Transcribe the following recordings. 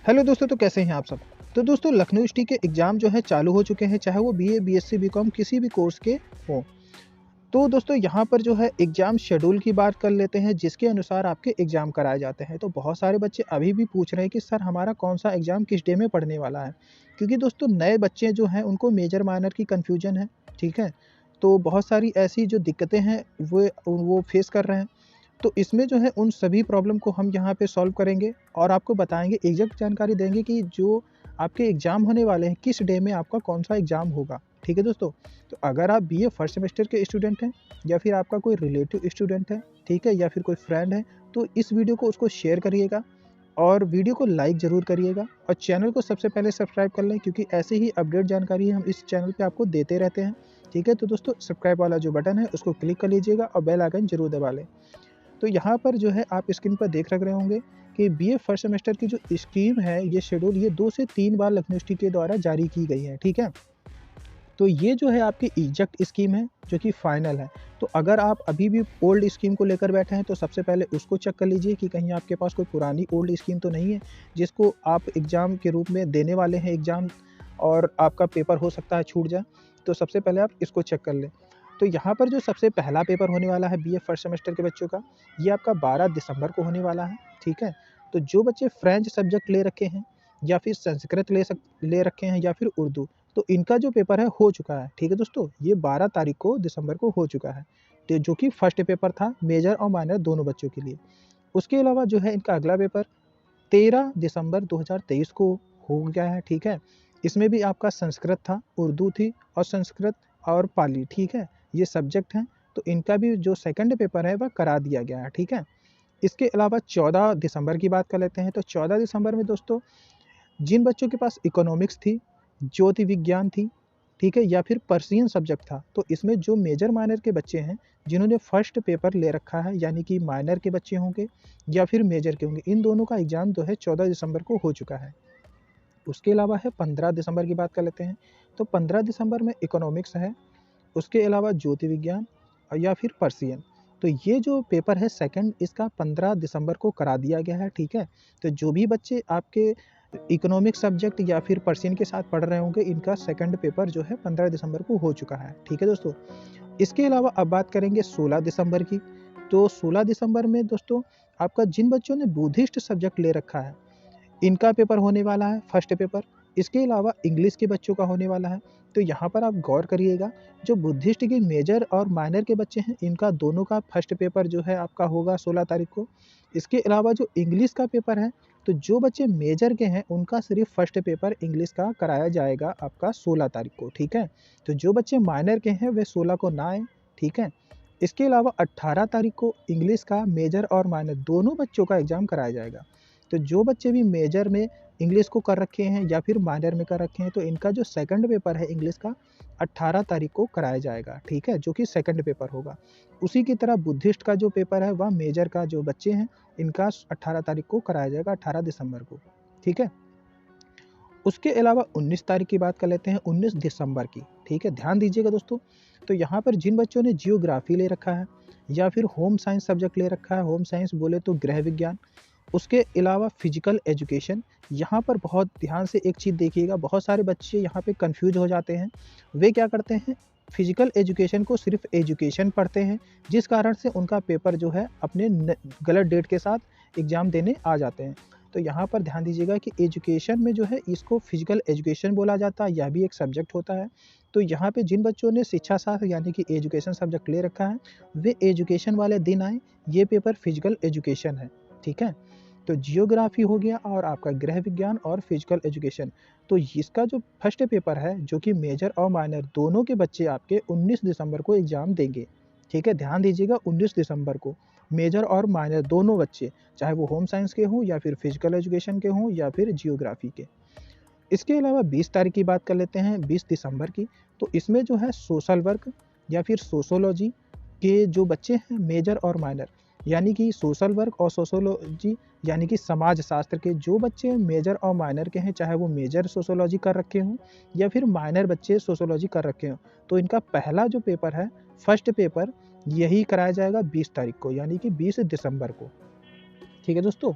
Hello दोस्तों, तो कैसे हैं आप सब। तो दोस्तों, लखनऊ सिटी के एग्ज़ाम जो है चालू हो चुके हैं, चाहे वो बीए, बीएससी, बीकॉम किसी भी कोर्स के हों। तो दोस्तों, यहाँ पर जो है एग्ज़ाम शेड्यूल की बात कर लेते हैं, जिसके अनुसार आपके एग्ज़ाम कराए जाते हैं। तो बहुत सारे बच्चे अभी भी पूछ रहे हैं कि सर हमारा कौन-सा एग्ज़ाम किस डे में पड़ने वाला है? क्योंकि दोस्तों नए बच्चे जो हैं उनको मेजर माइनर की कन्फ्यूजन है, ठीक है? तो बहुत सारी ऐसी जो दिक्कतें हैं वो फेस कर रहे हैं। तो इसमें जो है उन सभी प्रॉब्लम को हम यहाँ पे सॉल्व करेंगे और आपको बताएँगे, एग्ज़ैक्ट जानकारी देंगे कि जो आपके एग्ज़ाम होने वाले हैं, किस डे में आपका कौन-सा एग्ज़ाम होगा। ठीक है दोस्तों? तो अगर आप बीए फर्स्ट सेमेस्टर के स्टूडेंट हैं या फिर आपका कोई रिलेटिव स्टूडेंट है, ठीक है? या फिर कोई फ्रेंड है, तो इस वीडियो को उसको शेयर करिएगा और वीडियो को लाइक ज़रूर करिएगा और चैनल को सबसे पहले सब्सक्राइब कर लें, क्योंकि ऐसे ही अपडेट जानकारी हम इस चैनल पे आपको देते रहते हैं। ठीक है? तो दोस्तों, सब्सक्राइब वाला जो बटन है उसको क्लिक कर लीजिएगा और बेल आइकन ज़रूर दबा लें। तो यहाँ पर जो है आप स्क्रीन पर देख रहे होंगे कि बीए फर्स्ट सेमेस्टर की जो स्कीम है, ये शेड्यूल ये 2 से 3 बार लखनऊ सिटी के द्वारा जारी की गई है, ठीक है? तो ये जो है आपकी एग्जैक्ट स्कीम है, जो कि फाइनल है। तो अगर आप अभी भी ओल्ड स्कीम को लेकर बैठे हैं, तो सबसे पहले उसको चेक कर लीजिए कि कहीं आपके पास कोई पुरानी ओल्ड स्कीम तो नहीं है, जिसको आप एग्ज़ाम के रूप में देने वाले हैं एग्ज़ाम और आपका पेपर हो सकता है छूट जाए। तो सबसे पहले आप इसको चेक कर लें। तो यहाँ पर जो सबसे पहला पेपर होने वाला है बीए फर्स्ट सेमेस्टर के बच्चों का, ये आपका 12 दिसंबर को होने वाला है, ठीक है? तो जो बच्चे फ्रेंच सब्जेक्ट ले रखे हैं या फिर संस्कृत ले रखे हैं या फिर उर्दू, तो इनका जो पेपर है हो चुका है, ठीक है दोस्तों? ये 12 तारीख को दिसंबर को हो चुका है, तो जो कि फर्स्ट पेपर था मेजर और माइनर दोनों बच्चों के लिए। उसके अलावा जो है इनका अगला पेपर 13 दिसंबर 2023 को हो गया है, ठीक है? इसमें भी आपका संस्कृत था, उर्दू थी और संस्कृत और पाली, ठीक है? ये सब्जेक्ट हैं, तो इनका भी जो सेकंड पेपर है वह करा दिया गया है, ठीक है? इसके अलावा 14 दिसंबर की बात कर लेते हैं, तो 14 दिसंबर में दोस्तों जिन बच्चों के पास इकोनॉमिक्स थी, ज्योति विज्ञान थी, ठीक है? या फिर पर्शियन सब्जेक्ट था, तो इसमें जो मेजर माइनर के बच्चे हैं, जिन्होंने फर्स्ट पेपर ले रखा है, यानी कि माइनर के बच्चे होंगे या फिर मेजर के होंगे, इन दोनों का एग्ज़ाम जो है 14 दिसंबर को हो चुका है। उसके अलावा है 15 दिसंबर की बात कर लेते हैं, तो 15 दिसंबर में इकोनॉमिक्स है, उसके अलावा ज्योति विज्ञान या फिर पर्शियन। तो ये जो पेपर है सेकंड, इसका 15 दिसंबर को करा दिया गया है, ठीक है? तो जो भी बच्चे आपके इकोनॉमिक सब्जेक्ट या फिर पर्शियन के साथ पढ़ रहे होंगे, इनका सेकंड पेपर जो है 15 दिसंबर को हो चुका है, ठीक है दोस्तों? इसके अलावा अब बात करेंगे 16 दिसंबर की। तो 16 दिसंबर में दोस्तों आपका जिन बच्चों ने बुद्धिस्ट सब्जेक्ट ले रखा है, इनका पेपर होने वाला है फर्स्ट पेपर। इसके अलावा इंग्लिश के बच्चों का होने वाला है। तो यहाँ पर आप गौर करिएगा, जो बुद्धिस्ट के मेजर और माइनर के बच्चे हैं, इनका दोनों का फर्स्ट पेपर जो है आपका होगा 16 तारीख को। इसके अलावा जो इंग्लिश का पेपर है, तो जो बच्चे मेजर के हैं उनका सिर्फ फर्स्ट पेपर इंग्लिश का कराया जाएगा आपका 16 तारीख को, ठीक है? तो जो बच्चे माइनर के हैं वे 16 को ना आएँ, ठीक है? इसके अलावा 18 तारीख को इंग्लिश का मेजर और माइनर दोनों बच्चों का एग्ज़ाम कराया जाएगा। तो जो बच्चे भी मेजर में इंग्लिश को कर रखे हैं या फिर माइनर में कर रखे हैं, तो इनका जो सेकंड पेपर है इंग्लिश का 18 तारीख को कराया जाएगा, ठीक है? जो कि सेकंड पेपर होगा। उसी की तरह बुद्धिस्ट का जो पेपर है वह मेजर का जो बच्चे हैं, इनका 18 तारीख को कराया जाएगा, 18 दिसंबर को, ठीक है? उसके अलावा 19 तारीख की बात कर लेते हैं, 19 दिसंबर की, ठीक है? ध्यान दीजिएगा दोस्तों, तो यहाँ पर जिन बच्चों ने जियोग्राफ़ी ले रखा है या फिर होम साइंस सब्जेक्ट ले रखा है, होम साइंस बोले तो गृह विज्ञान, उसके अलावा फिजिकल एजुकेशन, यहाँ पर बहुत ध्यान से एक चीज़ देखिएगा, बहुत सारे बच्चे यहाँ पे कंफ्यूज हो जाते हैं। वे क्या करते हैं, फिजिकल एजुकेशन को सिर्फ एजुकेशन पढ़ते हैं, जिस कारण से उनका पेपर जो है अपने गलत डेट के साथ एग्ज़ाम देने आ जाते हैं। तो यहाँ पर ध्यान दीजिएगा कि एजुकेशन में जो है इसको फिजिकल एजुकेशन बोला जाता है, यह भी एक सब्जेक्ट होता है। तो यहाँ पे जिन बच्चों ने शिक्षा शास्त्र यानी कि एजुकेशन सब्जेक्ट ले रखा है, वे एजुकेशन वाले दिन आएँ, ये पेपर फिजिकल एजुकेशन है, ठीक है? तो जियोग्राफी हो गया और आपका गृह विज्ञान और फिजिकल एजुकेशन। तो इसका जो फर्स्ट पेपर है, जो कि मेजर और माइनर दोनों के बच्चे आपके 19 दिसंबर को एग्ज़ाम देंगे, ठीक है? ध्यान दीजिएगा 19 दिसंबर को मेजर और माइनर दोनों बच्चे, चाहे वो होम साइंस के हों या फिर फिजिकल एजुकेशन के हों या फिर जियोग्राफी के। इसके अलावा 20 तारीख की बात कर लेते हैं, 20 दिसंबर की। तो इसमें जो है सोशल वर्क या फिर सोशियोलॉजी के जो बच्चे हैं मेजर और माइनर, यानी कि सोशल वर्क और सोशियोलॉजी यानी कि समाज शास्त्र के जो बच्चे मेजर और माइनर के हैं, चाहे वो मेजर सोशियोलॉजी कर रखे हों या फिर माइनर बच्चे सोशियोलॉजी कर रखे हों, तो इनका पहला जो पेपर है, फर्स्ट पेपर, यही कराया जाएगा 20 तारीख को, यानी कि 20 दिसंबर को, ठीक है दोस्तों?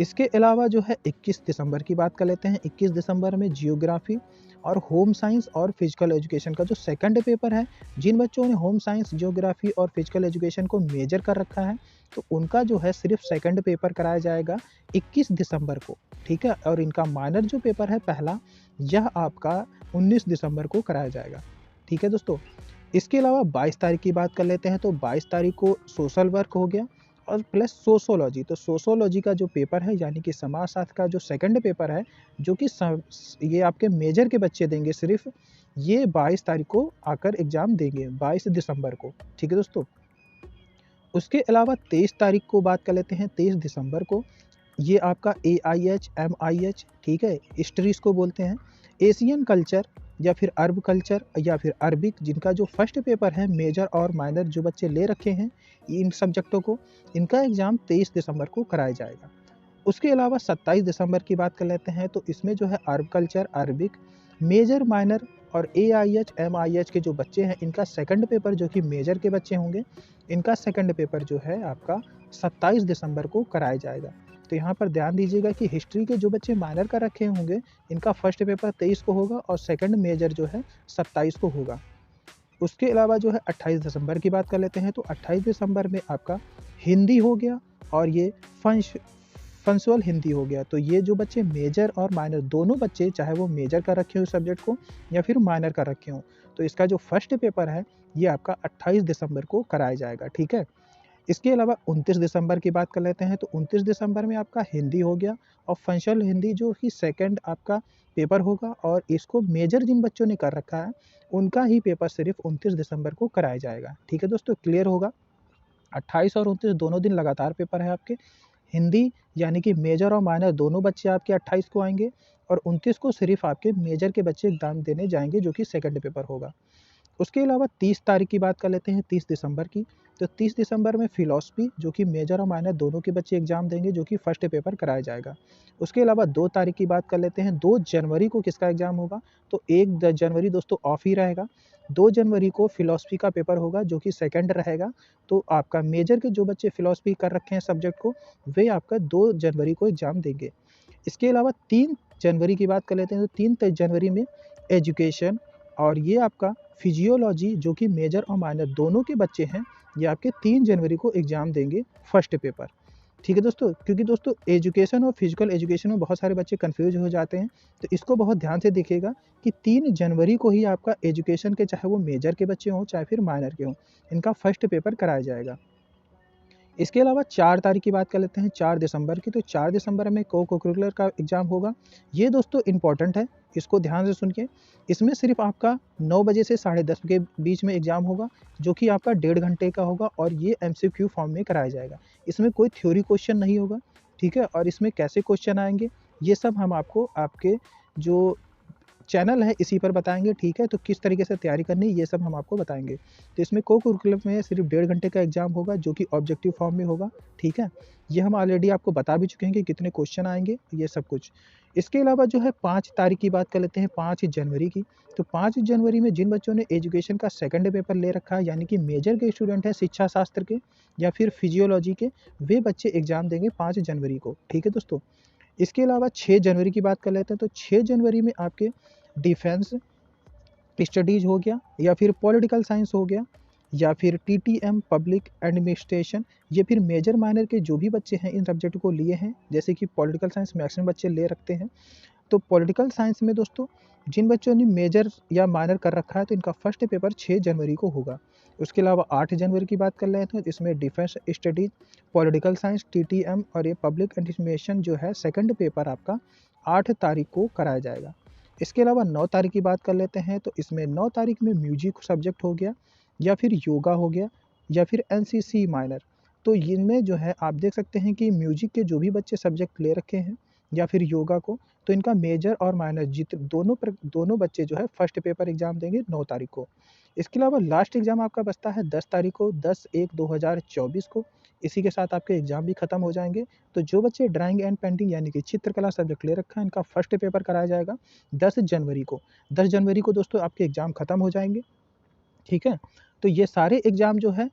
इसके अलावा जो है 21 दिसंबर की बात कर लेते हैं। 21 दिसंबर में जियोग्राफी और होम साइंस और फिजिकल एजुकेशन का जो सेकंड पेपर है, जिन बच्चों ने होम साइंस, जियोग्राफी और फिजिकल एजुकेशन को मेजर कर रखा है, तो उनका जो है सिर्फ सेकंड पेपर कराया जाएगा 21 दिसंबर को, ठीक है। और इनका माइनर जो पेपर है पहला, यह आपका 19 दिसंबर को कराया जाएगा, ठीक है दोस्तों। इसके अलावा 22 तारीख की बात कर लेते हैं। तो 22 तारीख को सोशल वर्क हो गया और प्लस सोशोलॉजी। तो सोशोलॉजी का जो पेपर है यानी कि समाजशास्त्र का जो सेकंड पेपर है, जो कि ये आपके मेजर के बच्चे देंगे सिर्फ, ये 22 तारीख को आकर एग्जाम देंगे, 22 दिसंबर को, ठीक है दोस्तों। उसके अलावा 23 तारीख को बात कर लेते हैं। 23 दिसंबर को ये आपका AIH MIH, ठीक है, हिस्ट्री इसको बोलते हैं, एशियन कल्चर या फिर अरब कल्चर या फिर अरबिक, जिनका जो फर्स्ट पेपर है मेजर और माइनर जो बच्चे ले रखे हैं इन सब्जेक्टों को, इनका एग्ज़ाम 23 दिसंबर को कराया जाएगा। उसके अलावा 27 दिसंबर की बात कर लेते हैं। तो इसमें जो है Arab culture, Arabic, major, minor और AIH MIH के जो बच्चे हैं, इनका सेकंड पेपर जो कि मेजर के बच्चे होंगे, इनका सेकंड पेपर जो है आपका 27 दिसंबर को कराया जाएगा। तो यहाँ पर ध्यान दीजिएगा कि हिस्ट्री के जो बच्चे माइनर का रखे होंगे, इनका फर्स्ट पेपर 23 को होगा और सेकंड मेजर जो है 27 को होगा। उसके अलावा जो है 28 दिसंबर की बात कर लेते हैं। तो 28 दिसंबर में आपका हिंदी हो गया और ये फंक्शुअल हिंदी हो गया। तो ये जो बच्चे मेजर और माइनर दोनों बच्चे, चाहे वो मेजर का रखे हो सब्जेक्ट को या फिर माइनर का रखे हो, तो इसका जो फर्स्ट पेपर है ये आपका 28 दिसंबर को कराया जाएगा, ठीक है। इसके अलावा 29 दिसंबर की बात कर लेते हैं। तो 29 दिसंबर में आपका हिंदी हो गया और फंक्शनल हिंदी जो कि सेकंड आपका पेपर होगा, और इसको मेजर जिन बच्चों ने कर रखा है उनका ही पेपर सिर्फ 29 दिसंबर को कराया जाएगा, ठीक है दोस्तों। क्लियर होगा। 28 और 29 दोनों दिन लगातार पेपर है आपके। हिंदी यानी कि मेजर और माइनर दोनों बच्चे आपके 28 को आएंगे और 29 को सिर्फ आपके मेजर के बच्चे एग्जाम देने जाएंगे, जो कि सेकंड पेपर होगा। उसके अलावा 30 तारीख की बात कर लेते हैं, 30 दिसंबर की। तो 30 दिसंबर में फ़िलॉसफ़ी जो कि मेजर और माइनर दोनों के बच्चे एग्ज़ाम देंगे, जो कि फर्स्ट पेपर कराया जाएगा। उसके अलावा 2 तारीख की बात कर लेते हैं। 2 जनवरी को किसका एग्ज़ाम होगा? तो 1 जनवरी दोस्तों ऑफ ही रहेगा। 2 जनवरी को फ़िलॉसफ़ी का पेपर होगा, जो कि सेकंड रहेगा। तो आपका मेजर के जो बच्चे फ़िलॉसफ़ी कर रखे हैं सब्जेक्ट को, वे आपका 2 जनवरी को एग्ज़ाम देंगे। इसके अलावा 3 जनवरी की बात कर लेते हैं। तो 3 जनवरी में एजुकेशन और ये आपका फिजियोलॉजी जो कि मेजर और माइनर दोनों के बच्चे हैं, ये आपके 3 जनवरी को एग्ज़ाम देंगे फर्स्ट पेपर, ठीक है दोस्तों। क्योंकि दोस्तों एजुकेशन और फिजिकल एजुकेशन में बहुत सारे बच्चे कन्फ्यूज हो जाते हैं, तो इसको बहुत ध्यान से देखिएगा कि 3 जनवरी को ही आपका एजुकेशन के, चाहे वो मेजर के बच्चे हों चाहे फिर माइनर के हों, इनका फर्स्ट पेपर कराया जाएगा। इसके अलावा 4 तारीख की बात कर लेते हैं, 4 दिसंबर की। तो 4 दिसंबर में को-करिकुलर का एग्ज़ाम होगा। ये दोस्तों इम्पोर्टेंट है, इसको ध्यान से सुनिए। इसमें सिर्फ आपका 9 बजे से 10:30 के बीच में एग्ज़ाम होगा, जो कि आपका 1.5 घंटे का होगा और ये MCQ फॉर्म में कराया जाएगा। इसमें कोई थ्योरी क्वेश्चन नहीं होगा, ठीक है। और इसमें कैसे क्वेश्चन आएँगे, ये सब हम आपको आपके जो चैनल है इसी पर बताएँगे, ठीक है। तो किस तरीके से तैयारी करनी है ये सब हम आपको बताएँगे। तो इसमें को-करिकुलर में सिर्फ 1.5 घंटे का एग्ज़ाम होगा, जो कि ऑब्जेक्टिव फॉर्म में होगा, ठीक है। ये हम ऑलरेडी आपको बता भी चुके हैं कि कितने क्वेश्चन आएँगे, ये सब कुछ। इसके अलावा जो है 5 तारीख की बात कर लेते हैं, 5 जनवरी की। तो 5 जनवरी में जिन बच्चों ने एजुकेशन का सेकंड पेपर ले रखा है, यानी कि मेजर के स्टूडेंट हैं शिक्षा शास्त्र के या फिर फिजियोलॉजी के, वे बच्चे एग्ज़ाम देंगे 5 जनवरी को, ठीक है दोस्तों। इसके अलावा 6 जनवरी की बात कर लेते हैं। तो 6 जनवरी में आपके डिफेंस स्टडीज़ हो गया या फिर पॉलिटिकल साइंस हो गया या फिर TTM पब्लिक एडमिनिस्ट्रेशन, ये फिर मेजर माइनर के जो भी बच्चे हैं इन सब्जेक्ट को लिए हैं, जैसे कि पॉलिटिकल साइंस मैक्सिमम बच्चे ले रखते हैं। तो पॉलिटिकल साइंस में दोस्तों जिन बच्चों ने मेजर या माइनर कर रखा है, तो इनका फर्स्ट पेपर 6 जनवरी को होगा। उसके अलावा 8 जनवरी की बात कर लेते हैं। तो इसमें defence studies, political science, TTM और ये पब्लिक एडमिनिस्ट्रेशन जो है सेकंड पेपर आपका 8 तारीख को कराया जाएगा। इसके अलावा 9 तारीख की बात कर लेते हैं। तो इसमें 9 तारीख में म्यूजिक सब्जेक्ट हो गया या फिर योगा हो गया या फिर NCC माइनर। तो इनमें जो है आप देख सकते हैं कि म्यूजिक के जो भी बच्चे सब्जेक्ट ले रखे हैं या फिर योगा को, तो इनका मेजर और माइनर दोनों बच्चे जो है फर्स्ट पेपर एग्ज़ाम देंगे 9 तारीख को। इसके अलावा लास्ट एग्ज़ाम आपका बचता है 10 तारीख को, 10/1/2024 को। इसी के साथ आपके एग्ज़ाम भी खत्म हो जाएँगे। तो जो बच्चे ड्राइंग एंड पेंटिंग यानी कि चित्रकला सब्जेक्ट ले रखा है, इनका फर्स्ट पेपर कराया जाएगा 10 जनवरी को। 10 जनवरी को दोस्तों आपके एग्ज़ाम खत्म हो जाएँगे, ठीक है। तो ये सारे एग्ज़ाम जो है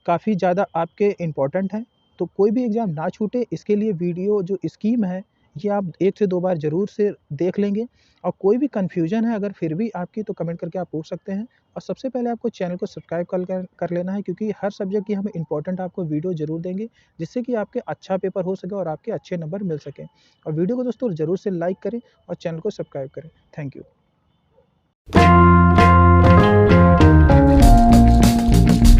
काफ़ी ज़्यादा आपके इम्पोर्टेंट हैं, तो कोई भी एग्ज़ाम ना छूटे इसके लिए वीडियो जो स्कीम है ये आप 1 से 2 बार ज़रूर से देख लेंगे। और कोई भी कन्फ्यूज़न है अगर फिर भी आपकी तो कमेंट करके आप पूछ सकते हैं। और सबसे पहले आपको चैनल को सब्सक्राइब कर लेना है, क्योंकि हर सब्जेक्ट की हम इम्पोर्टेंट आपको वीडियो ज़रूर देंगे, जिससे कि आपके अच्छा पेपर हो सके और आपके अच्छे नंबर मिल सकें। और वीडियो को दोस्तों ज़रूर से लाइक करें और चैनल को सब्सक्राइब करें। Thank you.